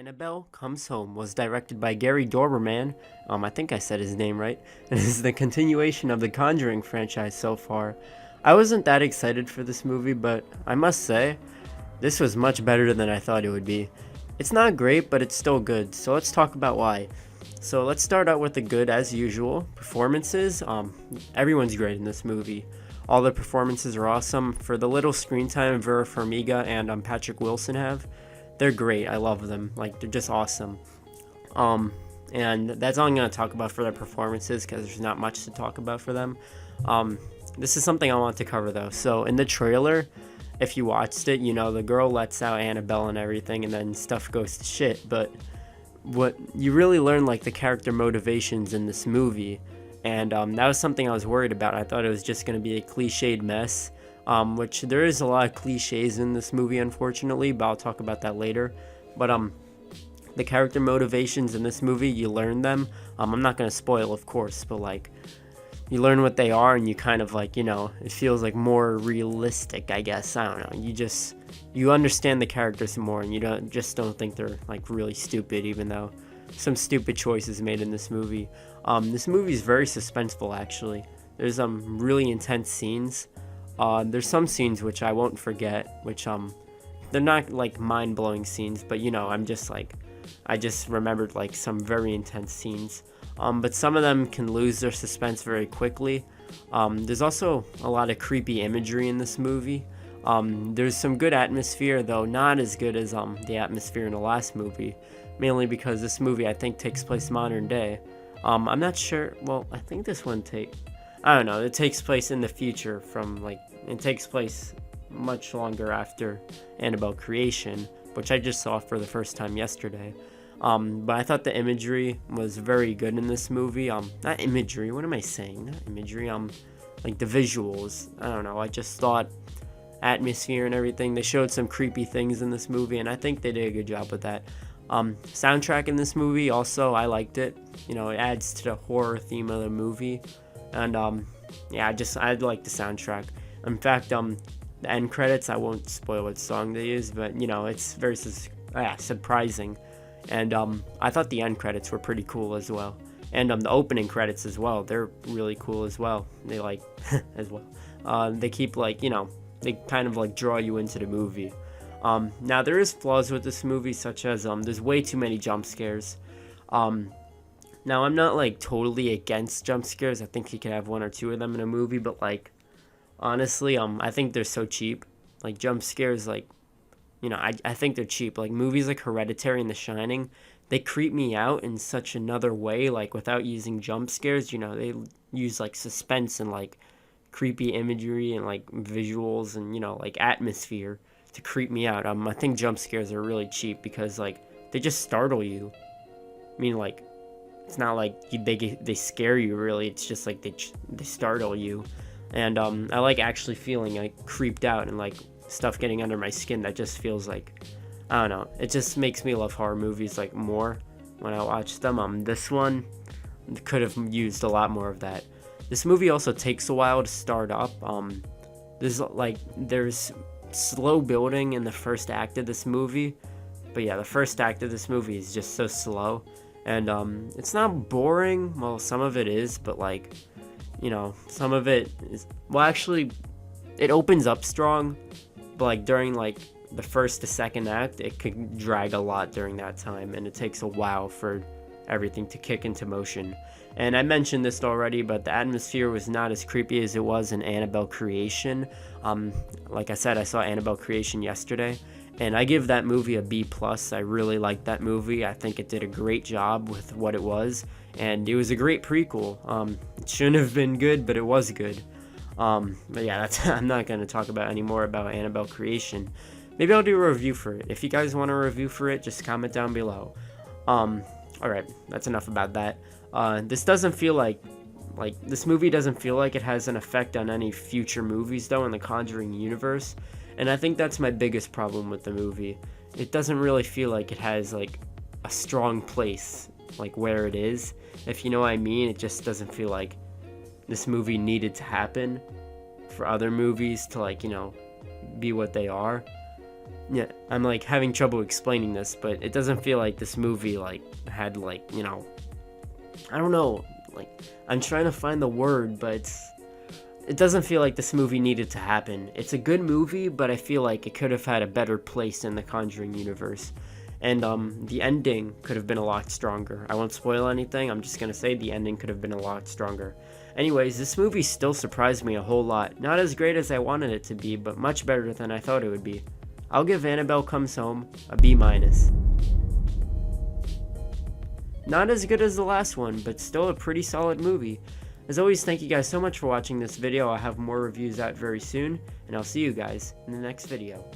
Annabelle Comes Home was directed by Gary Doberman. I think I said his name right. And is the continuation of the Conjuring franchise so far. I wasn't that excited for this movie, but I must say, this was much better than I thought it would be. It's not great, but it's still good, so let's talk about why. So let's start out with the good as usual. Performances, everyone's great in this movie. All the performances are awesome. For the little screen time Vera Farmiga and Patrick Wilson have, they're great. I love them. Like, they're just awesome. And that's all I'm going to talk about for their performances because there's not much to talk about for them. This is something I want to cover though. So in the trailer, if you watched it, you know, the girl lets out Annabelle and everything and then stuff goes to shit. But what you really learn, like, the character motivations in this movie. And that was something I was worried about. I thought it was just going to be a cliched mess. Which there is a lot of cliches in this movie, unfortunately, but I'll talk about that later. But the character motivations in this movie, you learn them. I'm not gonna spoil, of course, but like, you learn what they are, and you kind of, like, you know, it feels like more realistic, I guess. I don't know. You understand the characters more, and you don't think they're like really stupid, even though some stupid choices made in this movie. This movie is very suspenseful, actually. There's really intense scenes. There's some scenes which I won't forget, which they're not like mind-blowing scenes, but you know, I just remembered like some very intense scenes. But some of them can lose their suspense very quickly. There's also a lot of creepy imagery in this movie. There's some good atmosphere, though not as good as the atmosphere in the last movie, mainly because this movie, I think, takes place modern day. I'm not sure. Well, I think this one I don't know. It takes place in the future it takes place much longer after Annabelle creation, which I just saw for the first time yesterday. But I thought the imagery was very good in this movie. Not imagery. What am I saying? Not imagery. Like the visuals. I don't know. I just thought atmosphere and everything. They showed some creepy things in this movie, and I think they did a good job with that. Soundtrack in this movie also, I liked it. You know, it adds to the horror theme of the movie. And yeah, I like the soundtrack. In fact, the end credits, I won't spoil what song they use, but you know, it's very surprising. And I thought the end credits were pretty cool as well. And the opening credits as well, they're really cool as well. They like as well. They keep, like, you know, they kind of like draw you into the movie. Now there is flaws with this movie, such as there's way too many jump scares. Now, I'm not, like, totally against jump scares. I think you could have one or two of them in a movie, but, like, honestly, I think they're so cheap. Like, jump scares, like, you know, I think they're cheap. Like, movies like Hereditary and The Shining, they creep me out in such another way, like, without using jump scares. You know, they use, like, suspense and, like, creepy imagery and, like, visuals and, you know, like, atmosphere to creep me out. I think jump scares are really cheap because, like, they just startle you. I mean, like, it's not like they scare you, really. It's just like they startle you. And I like actually feeling like creeped out and like stuff getting under my skin. That just feels like, I don't know, it just makes me love horror movies like more when I watch them. This one could have used a lot more of that. This movie also takes a while to start up. There's slow building in the first act of this movie, but yeah, the first act of this movie is just so slow. And it's not boring. Well, some of it is, but, like, you know, some of it is, well, actually, it opens up strong, but, like, during, like, the first to second act, it could drag a lot during that time, and it takes a while for everything to kick into motion. And I mentioned this already, but the atmosphere was not as creepy as it was in Annabelle Creation. Like I said, I saw Annabelle Creation yesterday, and I give that movie a B+. I really liked that movie. I think it did a great job with what it was, and it was a great prequel. It shouldn't have been good, but it was good. But yeah, I'm not going to talk about any more about Annabelle Creation. Maybe I'll do a review for it. If you guys want a review for it, just comment down below. Alright, that's enough about that. This doesn't feel like this movie doesn't feel like it has an effect on any future movies, though, in the Conjuring universe. And I think that's my biggest problem with the movie. It doesn't really feel like it has, like, a strong place, like, where it is. If you know what I mean, it just doesn't feel like this movie needed to happen for other movies to, like, you know, be what they are. Yeah, I'm like having trouble explaining this, but it doesn't feel like this movie like had like, I don't know, like I'm trying to find the word, but it doesn't feel like this movie needed to happen. It's a good movie, but I feel like it could have had a better place in the Conjuring universe. And the ending could have been a lot stronger. I won't spoil anything, I'm just gonna say the ending could have been a lot stronger. Anyways, this movie still surprised me a whole lot. Not as great as I wanted it to be, but much better than I thought it would be. I'll give Annabelle Comes Home a B-. Not as good as the last one, but still a pretty solid movie. As always, thank you guys so much for watching this video. I'll have more reviews out very soon, and I'll see you guys in the next video.